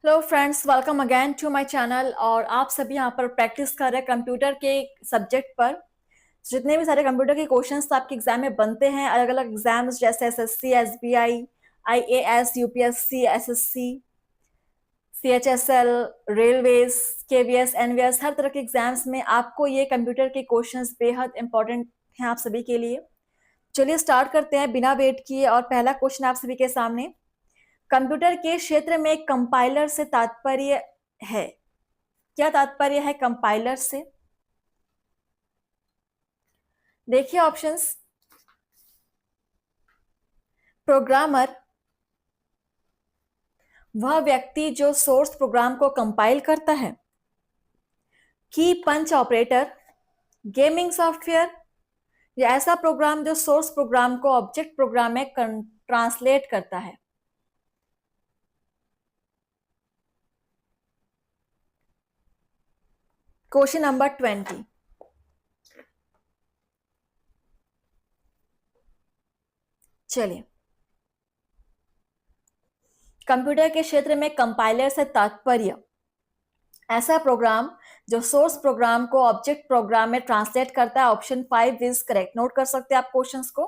Hello friends, welcome again to my channel. और आप सभी यहाँ पर प्रैक्टिस कर रहे हैं कंप्यूटर के सब्जेक्ट पर। जितने भी सारे कंप्यूटर के क्वेश्चंस आपके एग्जाम में बनते हैं, अलग अलग एग्जाम्स जैसे SSC, SBI, IAS, UPSC, SSC, CHSL, railways, KVS, NVS, हर तरह के एग्जाम्स में आपको ये कंप्यूटर के क्वेश्चंस बेहद इंपॉर्टेंट हैं आप सभी के लिए। चलिए स्टार्ट करते हैं बिना वेट किए। और पहला क्वेश्चन आप सभी के सामने, कंप्यूटर के क्षेत्र में कंपाइलर से तात्पर्य है। क्या तात्पर्य है कंपाइलर से? देखिए ऑप्शंस। प्रोग्रामर, वह व्यक्ति जो सोर्स प्रोग्राम को कंपाइल करता है। की पंच ऑपरेटर, गेमिंग सॉफ्टवेयर, या ऐसा प्रोग्राम जो सोर्स प्रोग्राम को ऑब्जेक्ट प्रोग्राम में ट्रांसलेट करता है। Question number 20। चलिए, कंप्यूटर के क्षेत्र में कंपाइलर से तात्पर्य ऐसा प्रोग्राम जो सोर्स प्रोग्राम को ऑब्जेक्ट प्रोग्राम में ट्रांसलेट करता है। Option 5 is correct. नोट कर सकते हैं आप क्वेश्चंस को।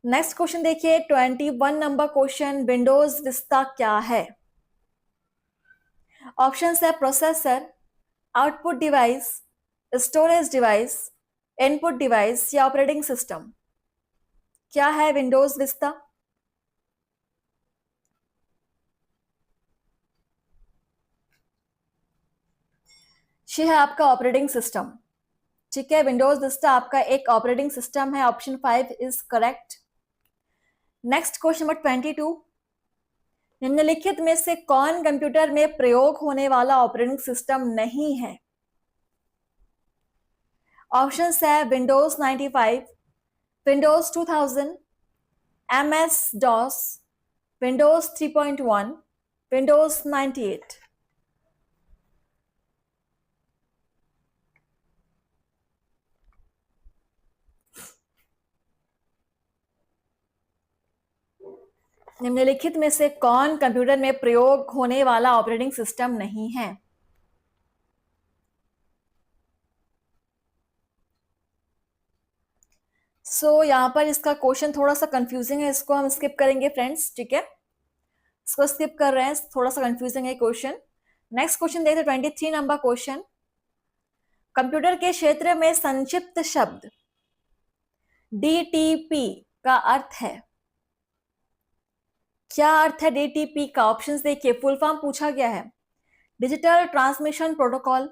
नेक्स्ट क्वेश्चन देखिए, 21 नंबर क्वेश्चन, विंडोज विस्टा क्या है? ऑप्शन है processor, output device, storage device, input device, या ऑपरेटिंग सिस्टम। क्या है विंडोज विस्टा? ये है आपका ऑपरेटिंग सिस्टम। ठीक है, विंडोज विस्टा आपका एक ऑपरेटिंग सिस्टम है। Option 5 is correct. Next question number 22, निम्नलिखित में से कौन कंप्यूटर में प्रयोग होने वाला ऑपरेटिंग सिस्टम नहीं है? ऑप्शन है Windows 95, Windows 2000, MS DOS, Windows 3.1, Windows 98। निम्नलिखित में से कौन कंप्यूटर में प्रयोग होने वाला ऑपरेटिंग सिस्टम नहीं है? यहां पर इसका क्वेश्चन थोड़ा सा कंफ्यूजिंग है, इसको हम स्किप करेंगे फ्रेंड्स। ठीक है, इसको स्किप कर रहे हैं, थोड़ा सा कंफ्यूजिंग है क्वेश्चन। नेक्स्ट क्वेश्चन देखते हैं, 23 नंबर क्वेश्चन, कंप्यूटर के क्षेत्र में संक्षिप्त शब्द DTP का अर्थ है। क्या अर्थ है DTP का? ऑप्शंस देखिए, फुल फॉर्म पूछा गया है। Digital transmission protocol,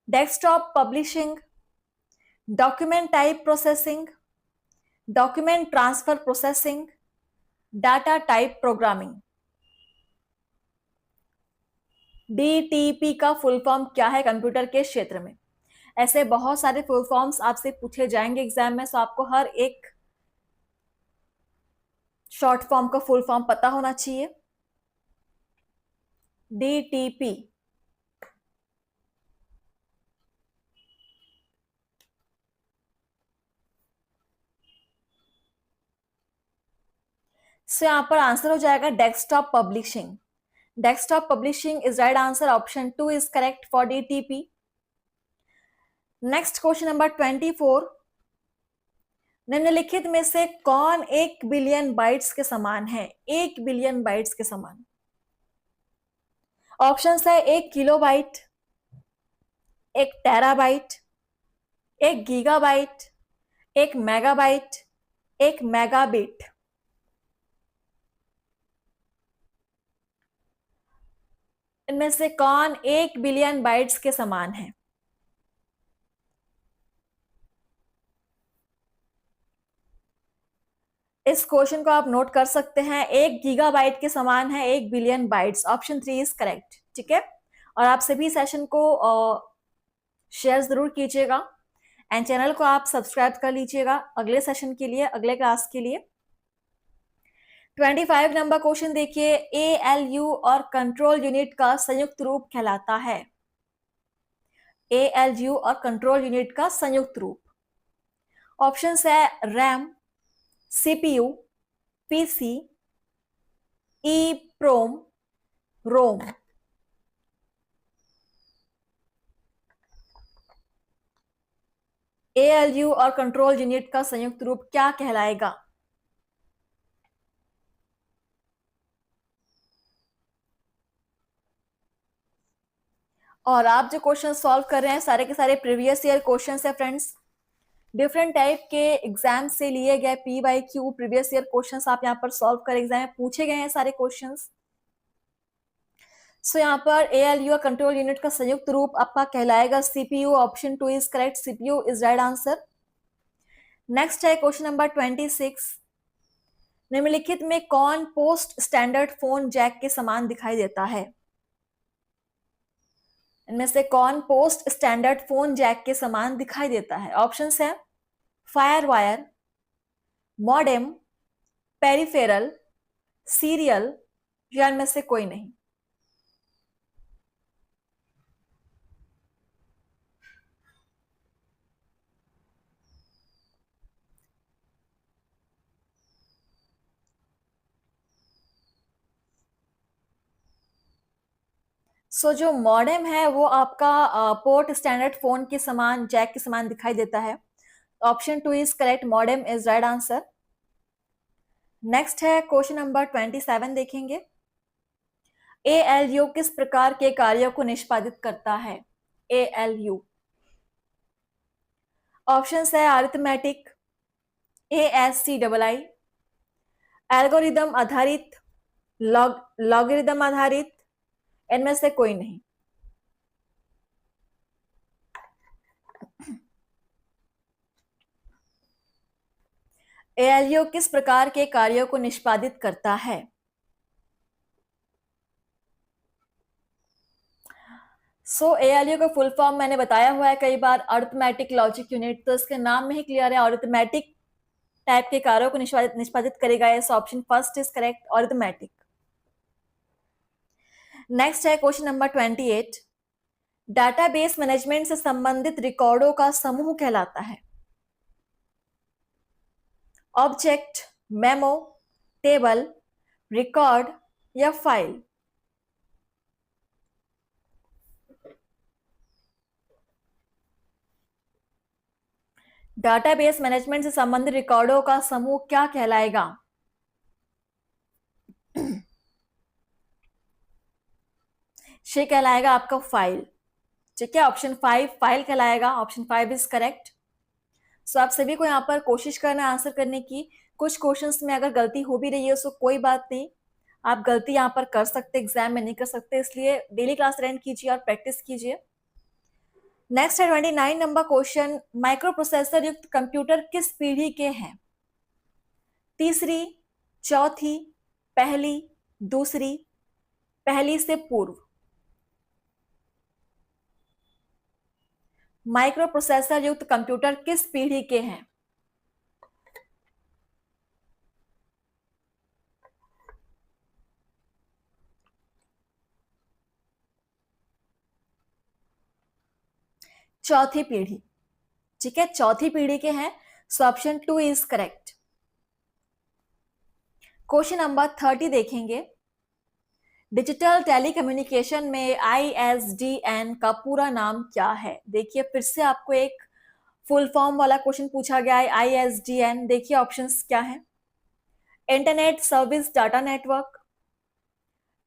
desktop publishing, document type processing, document transfer processing, data type programming. DTP का फुल फॉर्म क्या है कंप्यूटर के क्षेत्र में? ऐसे बहुत सारे फुल फॉर्म्स आपसे पूछे जाएंगे एग्जाम में, सो आपको हर एक शॉर्ट फॉर्म का फुल फॉर्म पता होना चाहिए। DTP से यहां पर आंसर हो जाएगा desktop publishing. Desktop publishing is right answer. Option 2 is correct for DTP। Next question number 24, निम्नलिखित में से कौन 1 बिलियन बाइट्स के समान है? 1 बिलियन बाइट्स के समान। ऑप्शंस है 1 kilobyte, 1 terabyte, 1 gigabyte, 1 megabyte, 1 megabit. इनमें से कौन 1 बिलियन बाइट्स के समान है? इस क्वेश्चन को आप नोट कर सकते हैं। 1 गीगाबाइट के समान है 1 billion bytes. Option 3 is correct. ठीक है, और आप सभी सेशन को शेयर जरूर कीजिएगा एंड चैनल को आप सब्सक्राइब कर लीजिएगा अगले सेशन के लिए, अगले क्लास के लिए। 25 नंबर क्वेश्चन देखिए, ALU और कंट्रोल यूनिट का संयुक्त रूप कहलाता है। ALU और कंट्रोल यूनिट का संयुक्त रूप। ऑप्शन है रैम, CPU, PC, EEPROM, रोम। एएलयू और कंट्रोल यूनिट का संयुक्त रूप क्या कहलाएगा? और आप जो क्वेश्चन सॉल्व कर रहे हैं सारे के सारे प्रीवियस ईयर क्वेश्चन है फ्रेंड्स। डिफरेंट टाइप के एग्जाम से लिए गए PYQ प्रीवियस ईयर क्वेश्चंस आप यहाँ पर सॉल्व कर एग्जाम में पूछे गए हैं सारे क्वेश्चंस। सो यहाँ पर ALU कंट्रोल यूनिट का संयुक्त रूप आपका कहलाएगा CPU। Option 2 is correct, CPU is right answer. Next है क्वेश्चन नंबर 26। निम्नलिखित में कौन पोस्ट स्टैंडर्ड फोन जैक के समान दिखाई देता है? इनमें से कौन पोस्ट स्टैंडर्ड फोन जैक के समान दिखाई देता है? ऑप्शंस है fire wire, modem, peripheral, serial, या इनमें से कोई नहीं। सो जो मॉडेम है वो आपका पोर्ट स्टैंडर्ड फोन के समान जैक के समान दिखाई देता है। Option 2 is correct, modem is right answer. Next है क्वेश्चन नंबर 27 देखेंगे। ALU किस प्रकार के कार्यों को निष्पादित करता है? ALU ऑप्शंस है अरिथमेटिक, ASCII, एल्गोरिदम आधारित, लॉगरिदम आधारित, इनमें से कोई नहीं। ALU किस प्रकार के कार्यों को निष्पादित करता है? सो ALU का फुल फॉर्म मैंने बताया हुआ है कई बार, अरिथमेटिक लॉजिक यूनिट। तो इसके नाम में ही क्लियर है, अरिथमेटिक टाइप के कार्यों को निष्पादित करेगा। इस option first is correct, arithmetic. Next है क्वेश्चन नंबर 28। डाटाबेस मैनेजमेंट से संबंधित रिकॉर्डों का समूह कहलाता है? ऑब्जेक्ट, मेमो, टेबल, रिकॉर्ड या फाइल? डाटाबेस मैनेजमेंट से संबंधित रिकॉर्डों का समूह क्या कहलाएगा? ये कहलाएगा आपका फाइल। ठीक है, ऑप्शन 5 फाइल कहलाएगा। Option 5 is correct. सो आप सभी को यहाँ पर कोशिश करना आंसर करने की। कुछ क्वेश्चंस में अगर गलती हो भी रही है सो कोई बात नहीं, आप गलती यहाँ पर कर सकते, एग्जाम में नहीं कर सकते, इसलिए डेली क्लास अटेंड कीजिए और प्रैक्टिस कीजिए। नेक्स्ट है 29 नंबर क्वेश्चन। माइक्रो प्रोसेसर युक्त कंप्यूटर किस पीढ़ी के हैं? तीसरी, चौथी, पहली, दूसरी, पहली से पूर्व? माइक्रो प्रोसेसर युक्त कंप्यूटर किस पीढ़ी के हैं? चौथी पीढ़ी। ठीक है, चौथी पीढ़ी के हैं। So option 2 is correct. Question number 30 देखेंगे। डिजिटल टेलीकम्युनिकेशन में ISDN का पूरा नाम क्या है? देखिए फिर से आपको एक फुल फॉर्म वाला क्वेश्चन पूछा गया है। ISDN देखिए ऑप्शंस क्या है। Internet service data network,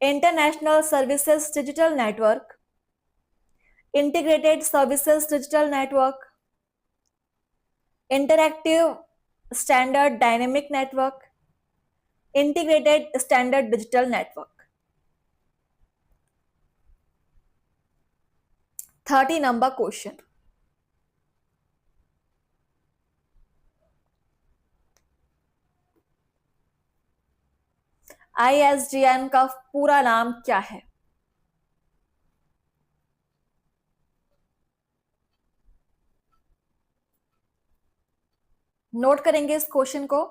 international services digital network, integrated services digital network, interactive standard dynamic network, integrated standard digital network. 30 number question. ISDN का पूरा नाम क्या है? नोट करेंगे इस क्वेश्चन को।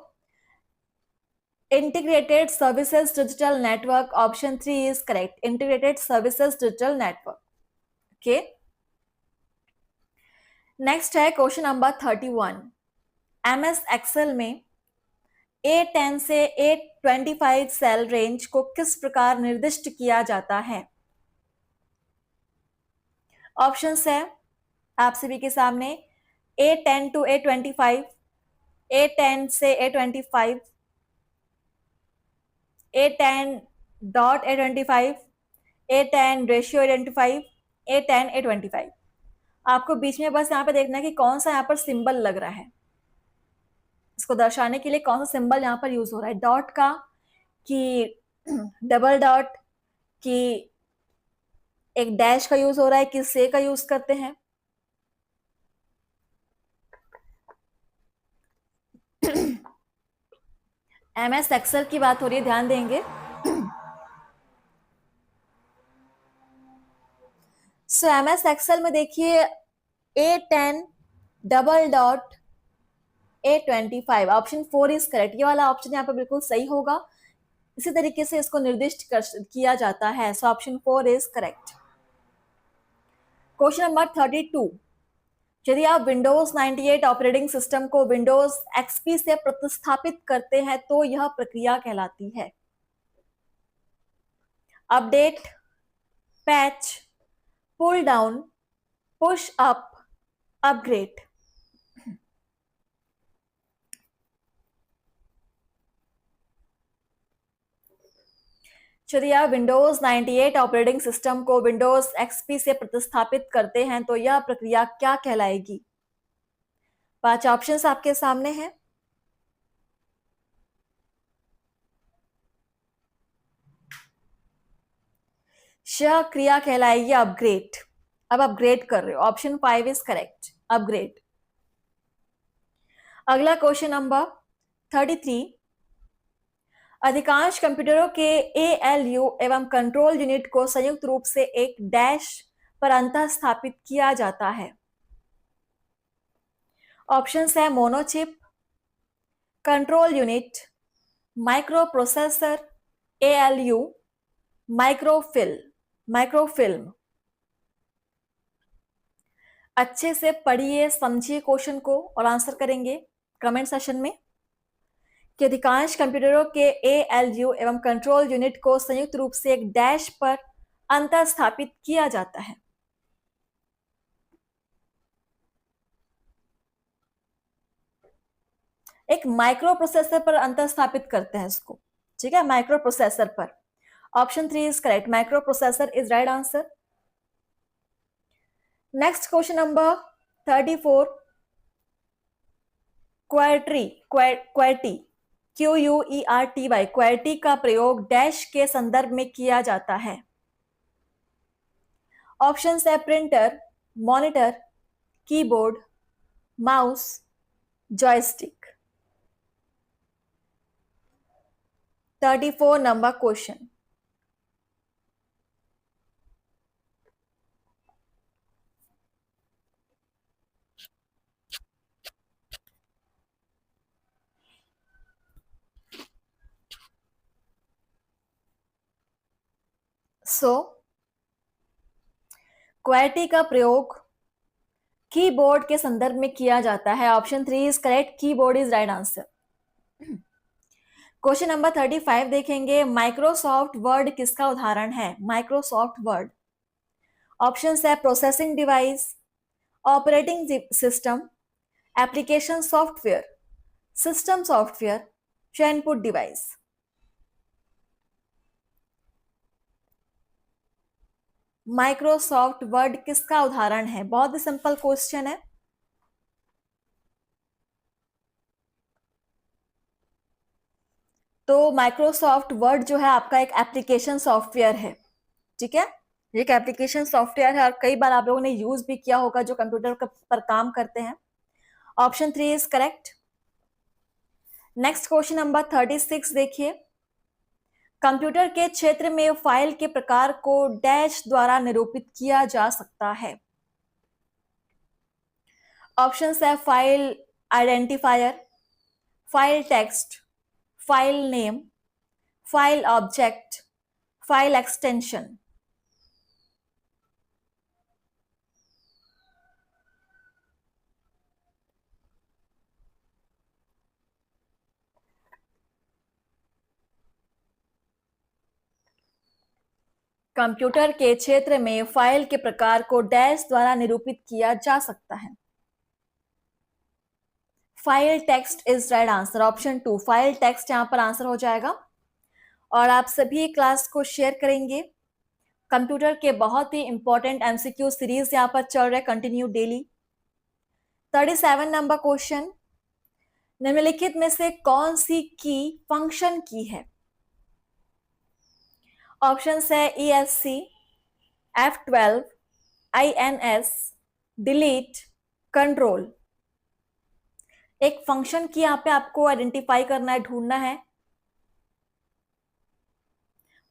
Integrated services digital network, option 3 is correct, integrated services digital network. Okay, next है question number 31। MS Excel में A10 से A25 सेल रेंज को किस प्रकार निर्दिष्ट किया जाता है? ऑप्शंस है आप सभी के सामने। A10 टू A25, A10 से A25, A10 dot A25, A10 ratio A25, A10 A25। आपको बीच में बस यहाँ पे देखना है कि कौन सा यहाँ पर सिंबल लग रहा है, इसको दर्शाने के लिए कौन सा सिंबल यहाँ पर यूज हो रहा है, डॉट का कि डबल डॉट कि एक डैश का यूज हो रहा है कि से का यूज करते हैं। MS एक्सेल की बात हो रही है, ध्यान देंगे। सो MS एक्सेल में देखिए A10 double dot A25, option 4 is correct. ये वाला ऑप्शन यहाँ पर बिल्कुल सही होगा, इसी तरीके से इसको निर्दिष्ट किया जाता है। So option 4 is correct. Question number 32, यदि आप विंडोज 98 ऑपरेटिंग सिस्टम को विंडोज XP से प्रतिस्थापित करते हैं तो यह प्रक्रिया कहलाती है? Update, patch, pull down, push up, upgrade. यदि आप विंडोज 98 ऑपरेटिंग सिस्टम को विंडोज XP से प्रतिस्थापित करते हैं तो यह प्रक्रिया क्या कहलाएगी? 5 ऑप्शंस आपके सामने हैं। यह क्रिया कहलाएगी अपग्रेड। अब अपग्रेड कर रहे हो, ऑप्शन 5 इज करेक्ट, अपग्रेड। अगला क्वेश्चन नंबर 33, अधिकांश कंप्यूटरों के ALU एवं कंट्रोल यूनिट को संयुक्त रूप से एक डैश पर अंतः स्थापित किया जाता है। ऑप्शंस है monochip, control unit, microprocessor, ALU, microfilm. अच्छे से पढ़िए, समझिए क्वेश्चन को और आंसर करेंगे कमेंट सेशन में कि अधिकांश कंप्यूटरों के ALU एवं कंट्रोल यूनिट को संयुक्त रूप से एक डैश पर अंतर स्थापित किया जाता है। एक माइक्रो प्रोसेसर पर अंतर स्थापित करते हैं इसको, ठीक है, माइक्रो प्रोसेसर पर। Option 3 is correct, micro processor is right answer. Next question number 34, Corti, QUERTY, Corti का प्रयोग डैश के संदर्भ में किया जाता है। ऑप्शन है printer, monitor, keyboard, mouse, joystick. 34 number question. Corti का प्रयोग कीबोर्ड के संदर्भ में किया जाता है। Option 3 is correct, keyboard is right answer. Question number 35 देखेंगे, माइक्रोसॉफ्ट वर्ड किसका उदाहरण है? Microsoft word. ऑप्शन है processing device, operating system, application software, system software या इनपुट डिवाइस। माइक्रोसॉफ्ट वर्ड किसका उदाहरण है? बहुत ही सिंपल क्वेश्चन है। तो माइक्रोसॉफ्ट वर्ड जो है आपका एक एप्लीकेशन सॉफ्टवेयर है, ठीक है, एक एप्लीकेशन सॉफ्टवेयर है और कई बार आप लोगों ने यूज भी किया होगा जो कंप्यूटर पर काम करते हैं। Option 3 is correct. Next question number 36 देखिए, कंप्यूटर के क्षेत्र में फाइल के प्रकार को डैश द्वारा निरूपित किया जा सकता है। ऑप्शन है file identifier, file text, file name, file object, file extension. Computer के क्षेत्र में फाइल के प्रकार को डैश द्वारा निरूपित किया जा सकता है। File text is right answer, option 2 file text यहां पर आंसर हो जाएगा। और आप सभी क्लास को शेयर करेंगे। कंप्यूटर के बहुत ही इंपॉर्टेंट एमसीक्यू सीरीज यहां पर चल रहे, कंटिन्यू डेली। 37 नंबर क्वेश्चन, निम्नलिखित में से कौन सी की फंक्शन की है? ऑप्शन है ESC, F12, INS, delete, control. एक फंक्शन की यहां पे आपको आइडेंटिफाई करना है, ढूंढना है।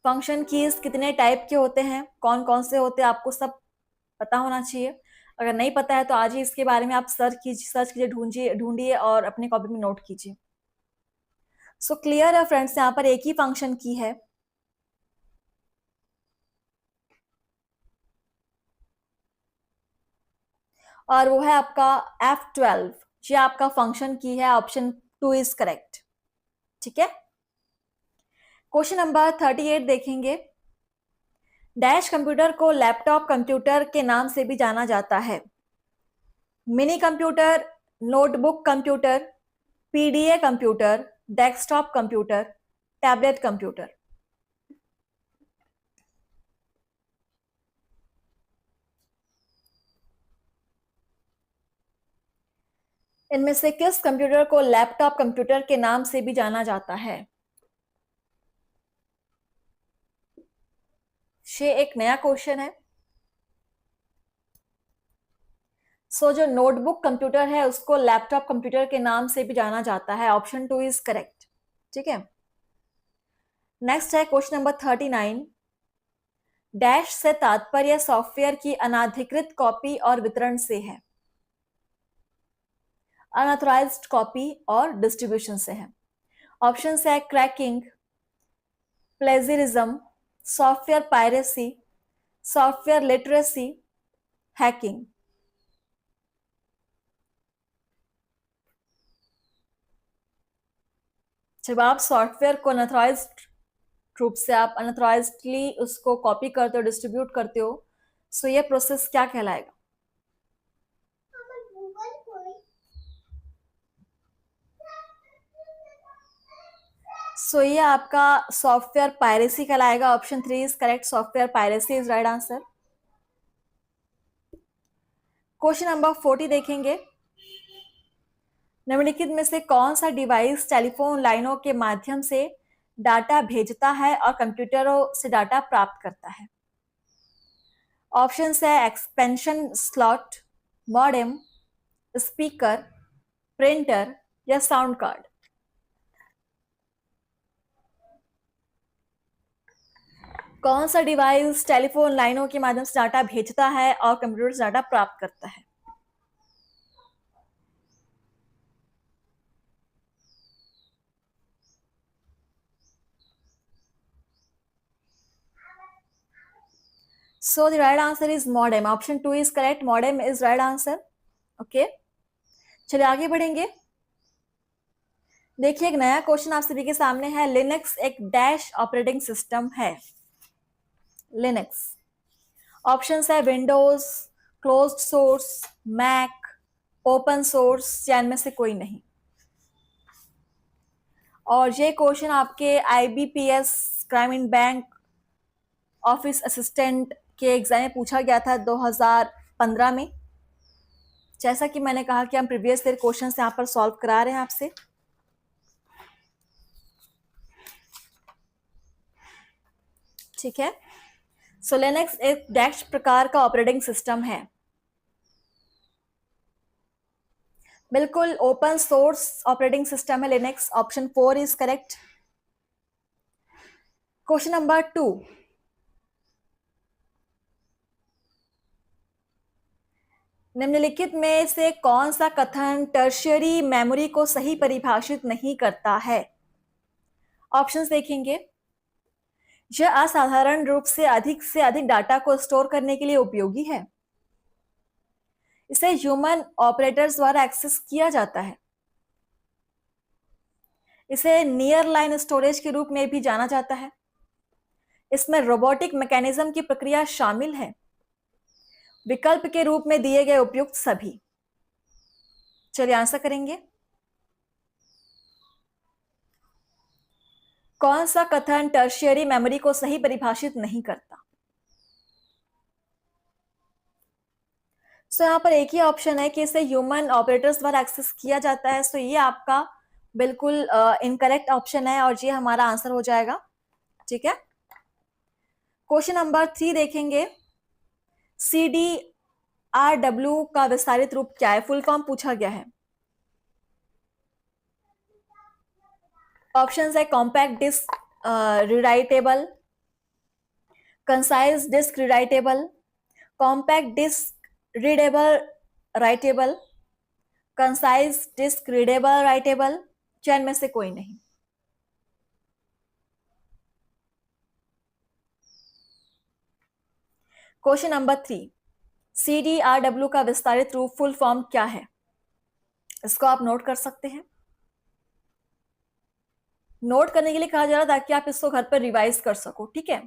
फंक्शन कीज कितने टाइप के होते हैं, कौन कौन से होते हैं, आपको सब पता होना चाहिए। अगर नहीं पता है तो आज ही इसके बारे में आप सर्च कीजिए, ढूंढिए और अपने कॉपी में नोट कीजिए। सो क्लियर है फ्रेंड्स, यहाँ पर एक ही फंक्शन की है। और वो है आपका F12, ये आपका फंक्शन की है। Option 2 is correct. ठीक है, क्वेश्चन नंबर 38 देखेंगे। डैश कंप्यूटर को लैपटॉप कंप्यूटर के नाम से भी जाना जाता है। Mini computer, notebook computer, PDA computer, desktop computer, tablet computer. इनमें से किस कंप्यूटर को लैपटॉप कंप्यूटर के नाम से भी जाना जाता है? ये एक नया क्वेश्चन है। जो नोटबुक कंप्यूटर है उसको लैपटॉप कंप्यूटर के नाम से भी जाना जाता है। Option 2 is correct. ठीक है, नेक्स्ट है क्वेश्चन नंबर 39। डैश से तात्पर्य सॉफ्टवेयर की अनाधिकृत कॉपी और वितरण से है। अनऑथराइज्ड कॉपी और डिस्ट्रीब्यूशन से है। ऑप्शन है cracking, plagiarism, software piracy, software literacy, hacking. जब आप सॉफ्टवेयर को अनऑथराइज्ड रूप से आप अनऑथराइज्डली उसको कॉपी करते हो, डिस्ट्रीब्यूट करते हो, सो ये प्रोसेस क्या कहलाएगा? सो ये आपका सॉफ्टवेयर पायरेसी कहलाएगा। Option 3 is correct, software piracy is right answer. Question number 40 देखेंगे। निम्नलिखित में से कौन सा डिवाइस टेलीफोन लाइनों के माध्यम से डाटा भेजता है और कंप्यूटरों से डाटा प्राप्त करता है? ऑप्शन है expansion slot, modem, speaker, printer या साउंड कार्ड। कौन सा डिवाइस टेलीफोन लाइनों के माध्यम से डाटा भेजता है और कंप्यूटर से डाटा प्राप्त करता है? So the right answer is modem. Option 2 is correct. Modem is right answer. Okay. चलिए आगे बढ़ेंगे। देखिए एक नया क्वेश्चन आप सभी के सामने है। लिनक्स एक डैश ऑपरेटिंग सिस्टम है। लिनक्स ऑप्शन है windows, closed source, Mac, open source या इनमें से कोई नहीं। और ये क्वेश्चन आपके IBPS ग्रामीण बैंक ऑफिस असिस्टेंट के एग्जाम में पूछा गया था 2015 में। जैसा कि मैंने कहा कि हम प्रीवियस ईयर क्वेश्चन यहाँ पर सॉल्व करा रहे हैं आपसे। ठीक है, सो लिनक्स एक डैश प्रकार का ऑपरेटिंग सिस्टम है। बिल्कुल ओपन सोर्स ऑपरेटिंग सिस्टम है Linux. Option 4 is correct. Question number 2। निम्नलिखित में से कौन सा कथन टर्शियरी मेमोरी को सही परिभाषित नहीं करता है? ऑप्शंस देखेंगे। यह असाधारण रूप से अधिक डाटा को स्टोर करने के लिए उपयोगी है। इसे ह्यूमन ऑपरेटर्स द्वारा एक्सेस किया जाता है। इसे नियर लाइन स्टोरेज के रूप में भी जाना जाता है। इसमें रोबोटिक मैकेनिज्म की प्रक्रिया शामिल है। विकल्प के रूप में दिए गए उपयुक्त सभी। चलिए आंसर करेंगे। कौन सा कथन टर्शियरी मेमोरी को सही परिभाषित नहीं करता? सो यहाँ पर एक ही ऑप्शन है कि इसे ह्यूमन ऑपरेटर्स द्वारा एक्सेस किया जाता है। सो ये आपका बिल्कुल इनकरेक्ट ऑप्शन है और ये हमारा आंसर हो जाएगा। ठीक है, क्वेश्चन नंबर 3 देखेंगे। CDRW का विस्तारित रूप क्या है? फुल फॉर्म पूछा गया है। ऑप्शंस है compact disc rewritable, concise disc rewritable, compact disc readable writable, concise disc readable writable, चैन में से कोई नहीं। क्वेश्चन नंबर 3, CDRW का विस्तारित रूप फुल फॉर्म क्या है? इसको आप नोट कर सकते हैं। नोट करने के लिए कहा जा रहा ताकि आप इसको घर पर रिवाइज कर सको। ठीक है,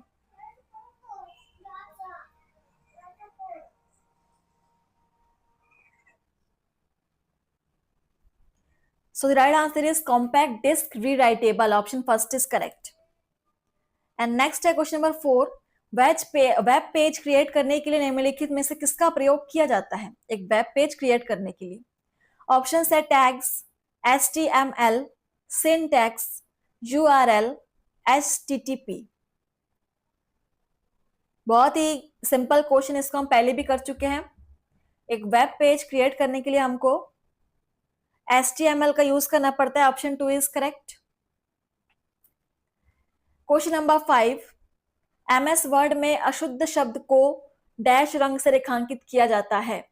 so the right answer is compact disc rewritable. Option first is correct. And next है question number 4, web page create करने के लिए निम्नलिखित में से किसका प्रयोग किया जाता है? एक वेब पेज क्रिएट करने के लिए ऑप्शन है tags, HTML, syntax, URL, HTTP। बहुत ही सिंपल क्वेश्चन, इसको हम पहले भी कर चुके हैं। एक वेब पेज क्रिएट करने के लिए हमको HTML का यूज करना पड़ता है। Option 2 is correct. Question number 5, MS word में अशुद्ध शब्द को डैश रंग से रेखांकित किया जाता है।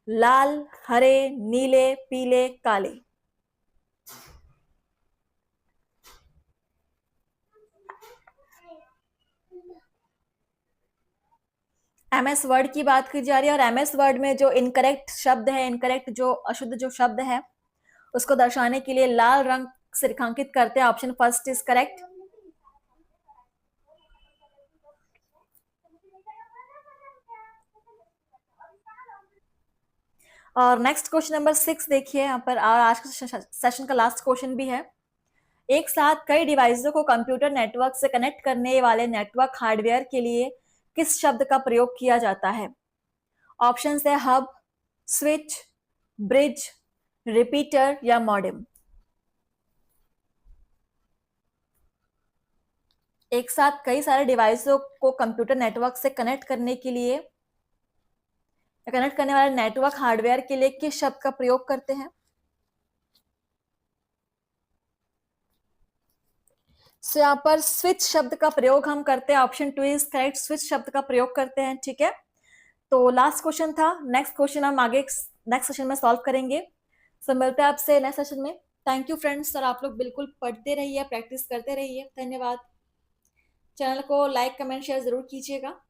लाल, हरे, नीले, पीले, काले। MS वर्ड की बात की जा रही है और MS वर्ड में जो इनकरेक्ट शब्द है, इनकरेक्ट जो अशुद्ध जो शब्द है, उसको दर्शाने के लिए लाल रंग से रेखांकित करते हैं। Option first is correct. और नेक्स्ट क्वेश्चन नंबर 6 देखिए यहाँ पर, और आज का सेशन का लास्ट क्वेश्चन भी है। एक साथ कई डिवाइसों को कंप्यूटर नेटवर्क से कनेक्ट करने वाले नेटवर्क हार्डवेयर के लिए किस शब्द का प्रयोग किया जाता है? ऑप्शन है हब, स्विच, ब्रिज, रिपीटर या मॉडेम। एक साथ कई सारे डिवाइसों को कंप्यूटर नेटवर्क से कनेक्ट करने के लिए, कनेक्ट करने वाले नेटवर्क हार्डवेयर के लिए किस शब्द का प्रयोग करते हैं? सो यहाँ पर स्विच शब्द का प्रयोग हम करते हैं। ऑप्शन 2 इज करेक्ट, स्विच शब्द का प्रयोग करते हैं। ठीक है, तो लास्ट क्वेश्चन था। नेक्स्ट क्वेश्चन हम आगे नेक्स्ट सेशन में सॉल्व करेंगे। सो मिलते हैं आपसे नेक्स्ट सेशन में। थैंक यू फ्रेंड्स, सर आप लोग बिल्कुल पढ़ते रहिए, प्रैक्टिस करते रहिए। धन्यवाद। चैनल को लाइक, कमेंट, शेयर जरूर कीजिएगा।